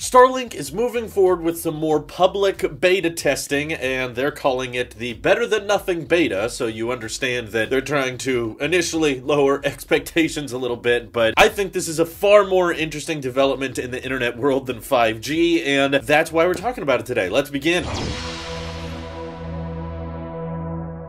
StarLink is moving forward with some more public beta testing, and they're calling it the better than nothing beta, so you understand that they're trying to initially lower expectations a little bit, but I think this is a far more interesting development in the internet world than 5G, and that's why we're talking about it today. Let's begin.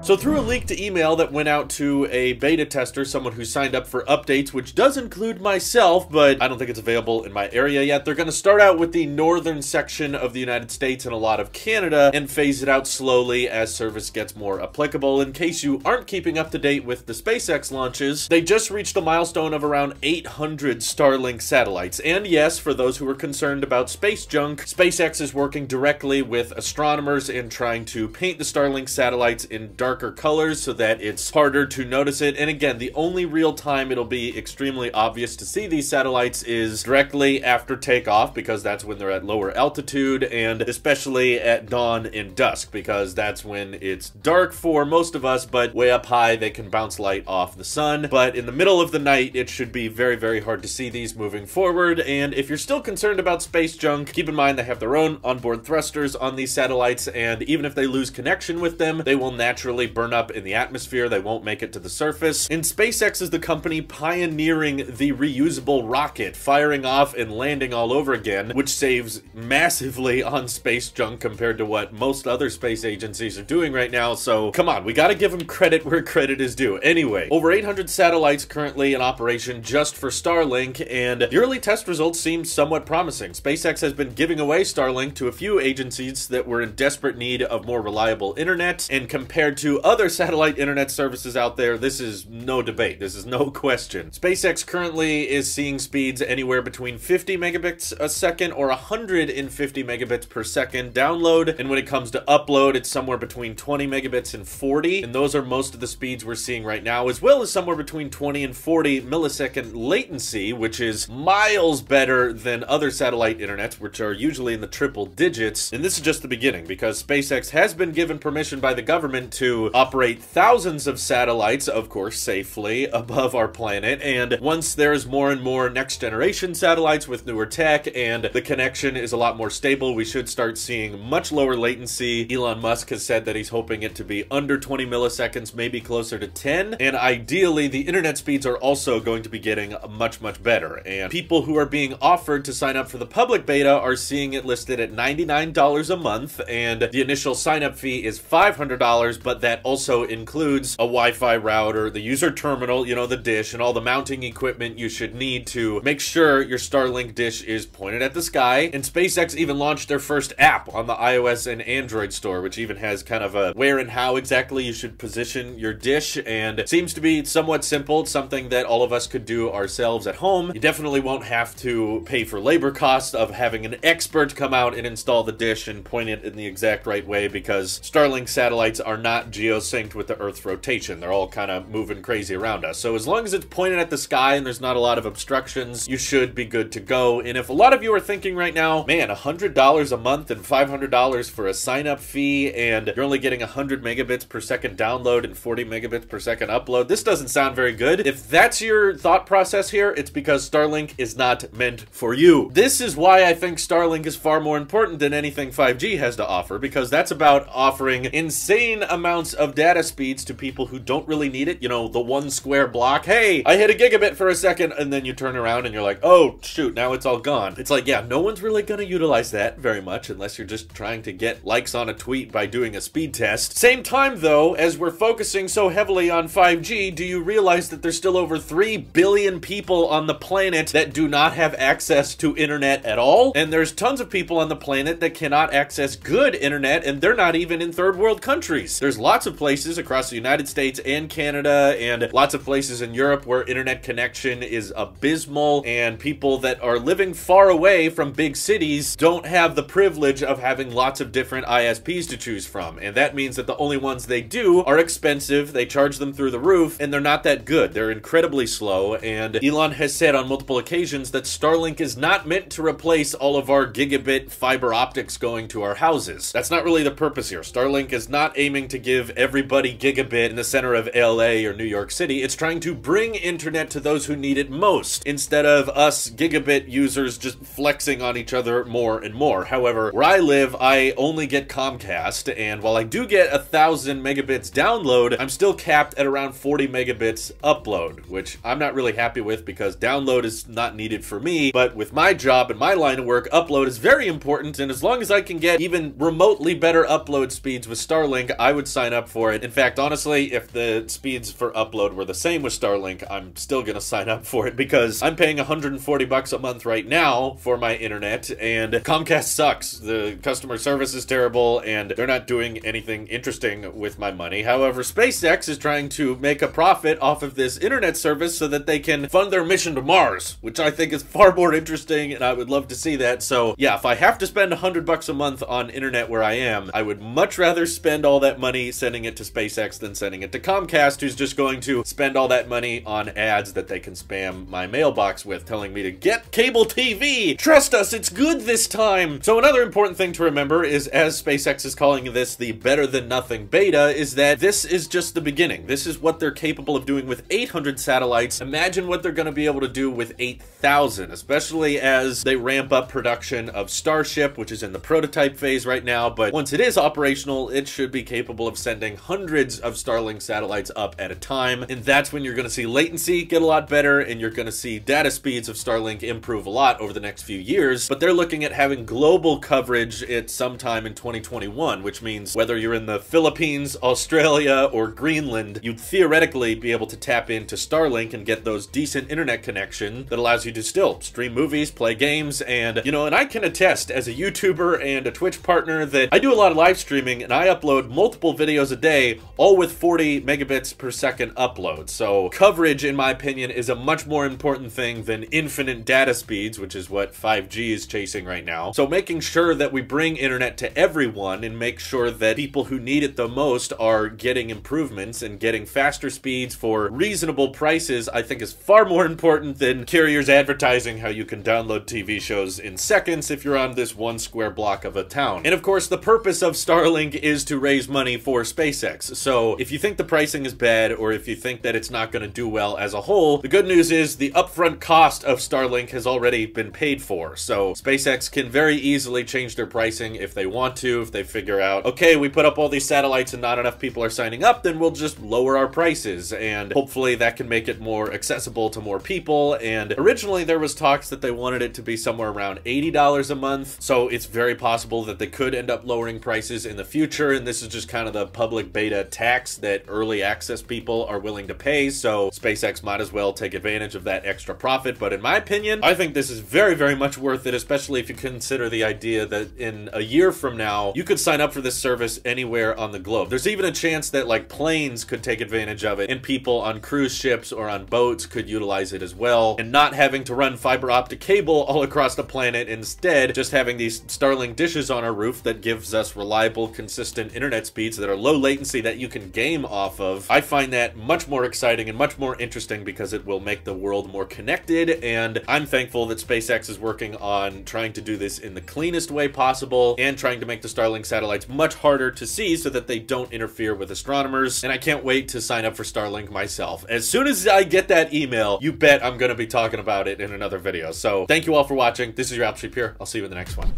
So through a leaked email that went out to a beta tester, someone who signed up for updates, which does include myself, but I don't think it's available in my area yet, they're going to start out with the northern section of the United States and a lot of Canada and phase it out slowly as service gets more applicable. In case you aren't keeping up to date with the SpaceX launches, they just reached a milestone of around 800 StarLink satellites. And yes, for those who are concerned about space junk, SpaceX is working directly with astronomers in trying to paint the StarLink satellites in darker colors so that it's harder to notice it. And again, the only real time it'll be extremely obvious to see these satellites is directly after takeoff, because that's when they're at lower altitude, and especially at dawn and dusk, because that's when it's dark for most of us, but way up high they can bounce light off the sun. But in the middle of the night it should be very, very hard to see these moving forward. And if you're still concerned about space junk, keep in mind they have their own onboard thrusters on these satellites, and even if they lose connection with them, they will naturally burn up in the atmosphere. They won't make it to the surface. And SpaceX is the company pioneering the reusable rocket, firing off and landing all over again, which saves massively on space junk compared to what most other space agencies are doing right now. So come on, we gotta give them credit where credit is due. Anyway, over 800 satellites currently in operation just for StarLink, and the early test results seem somewhat promising. SpaceX has been giving away StarLink to a few agencies that were in desperate need of more reliable internet, and compared to other satellite internet services out there, this is no debate. This is no question. SpaceX currently is seeing speeds anywhere between 50 megabits a second or 150 megabits per second download, and when it comes to upload, it's somewhere between 20 megabits and 40, and those are most of the speeds we're seeing right now, as well as somewhere between 20 and 40 millisecond latency, which is miles better than other satellite internets, which are usually in the triple digits. And this is just the beginning, because SpaceX has been given permission by the government to operate thousands of satellites, of course safely, above our planet, and once there's more and more next generation satellites with newer tech and the connection is a lot more stable, we should start seeing much lower latency. Elon Musk has said that he's hoping it to be under 20 milliseconds, maybe closer to 10, and ideally the internet speeds are also going to be getting much, much better. And people who are being offered to sign up for the public beta are seeing it listed at $99 a month, and the initial sign-up fee is $500, but that also includes a Wi-Fi router, the user terminal, you know, the dish, and all the mounting equipment you should need to make sure your StarLink dish is pointed at the sky. And SpaceX even launched their first app on the iOS and Android store, which even has kind of a where and how exactly you should position your dish, and it seems to be somewhat simple. It's something that all of us could do ourselves at home. You definitely won't have to pay for labor costs of having an expert come out and install the dish and point it in the exact right way, because StarLink satellites are not geosynced with the Earth's rotation. They're all kind of moving crazy around us. So as long as it's pointed at the sky and there's not a lot of obstructions, you should be good to go. And if a lot of you are thinking right now, man, $100 a month and $500 for a sign-up fee, and you're only getting 100 megabits per second download and 40 megabits per second upload, this doesn't sound very good. If that's your thought process here, it's because StarLink is not meant for you. This is why I think StarLink is far more important than anything 5G has to offer, because that's about offering insane amounts of data speeds to people who don't really need it. You know, the one square block. Hey, I hit a gigabit for a second, and then you turn around and you're like, oh shoot, now it's all gone. It's like, yeah, no one's really gonna utilize that very much unless you're just trying to get likes on a tweet by doing a speed test. Same time though, as we're focusing so heavily on 5G, do you realize that there's still over 3 billion people on the planet that do not have access to internet at all? And there's tons of people on the planet that cannot access good internet, and they're not even in third world countries. There's lots of places across the United States and Canada and lots of places in Europe where internet connection is abysmal, and people that are living far away from big cities don't have the privilege of having lots of different ISPs to choose from, and that means that the only ones they do are expensive, they charge them through the roof, and they're not that good. They're incredibly slow, and Elon has said on multiple occasions that StarLink is not meant to replace all of our gigabit fiber optics going to our houses. That's not really the purpose here. StarLink is not aiming to give give everybody gigabit in the center of LA or New York City. It's trying to bring internet to those who need it most, instead of us gigabit users just flexing on each other more and more. However, where I live, I only get Comcast, and while I do get 1,000 megabits download, I'm still capped at around 40 megabits upload, which I'm not really happy with because download is not needed for me, but with my job and my line of work, upload is very important, and as long as I can get even remotely better upload speeds with StarLink, I would sign up for it. In fact, honestly, if the speeds for upload were the same with StarLink, I'm still gonna sign up for it because I'm paying 140 bucks a month right now for my internet, and Comcast sucks. The customer service is terrible, and they're not doing anything interesting with my money. However, SpaceX is trying to make a profit off of this internet service so that they can fund their mission to Mars, which I think is far more interesting, and I would love to see that. So yeah, if I have to spend 100 bucks a month on internet where I am, I would much rather spend all that money sending it to SpaceX than sending it to Comcast, who's just going to spend all that money on ads that they can spam my mailbox with, telling me to get cable TV. Trust us, it's good this time. So another important thing to remember is, as SpaceX is calling this the better than nothing beta, is that this is just the beginning. This is what they're capable of doing with 800 satellites. Imagine what they're going to be able to do with 8,000, especially as they ramp up production of Starship, which is in the prototype phase right now, but once it is operational, it should be capable of sending hundreds of Starlink satellites up at a time, and that's when you're going to see latency get a lot better, and you're going to see data speeds of Starlink improve a lot over the next few years. But they're looking at having global coverage at sometime in 2021, which means whether you're in the Philippines, Australia, or Greenland, you'd theoretically be able to tap into Starlink and get those decent internet connection that allows you to still stream movies, play games, and, you know, and I can attest as a YouTuber and a Twitch partner that I do a lot of live streaming, and I upload multiple videos a day, all with 40 megabits per second upload. So coverage, in my opinion, is a much more important thing than infinite data speeds, which is what 5G is chasing right now. So making sure that we bring internet to everyone and make sure that people who need it the most are getting improvements and getting faster speeds for reasonable prices, I think is far more important than carriers advertising how you can download TV shows in seconds if you're on this one square block of a town. And of course, the purpose of Starlink is to raise money for SpaceX. So if you think the pricing is bad, or if you think that it's not going to do well as a whole, the good news is the upfront cost of Starlink has already been paid for. So SpaceX can very easily change their pricing if they want to. If they figure out, okay, we put up all these satellites and not enough people are signing up, then we'll just lower our prices, and hopefully that can make it more accessible to more people. And originally there was talks that they wanted it to be somewhere around $80 a month, so it's very possible that they could end up lowering prices in the future, and this is just kind of the public beta tax that early access people are willing to pay, so SpaceX might as well take advantage of that extra profit. But in my opinion, I think this is very, very much worth it, especially if you consider the idea that in a year from now, you could sign up for this service anywhere on the globe. There's even a chance that like planes could take advantage of it, and people on cruise ships or on boats could utilize it as well, and not having to run fiber optic cable all across the planet, instead just having these Starlink dishes on our roof that gives us reliable, consistent internet speeds that are low latency that you can game off of. I find that much more exciting and much more interesting because it will make the world more connected, and I'm thankful that SpaceX is working on trying to do this in the cleanest way possible and trying to make the Starlink satellites much harder to see so that they don't interfere with astronomers. And I can't wait to sign up for Starlink myself. As soon as I get that email, you bet I'm going to be talking about it in another video. So thank you all for watching. This is your Alp Sheep here. I'll see you in the next one.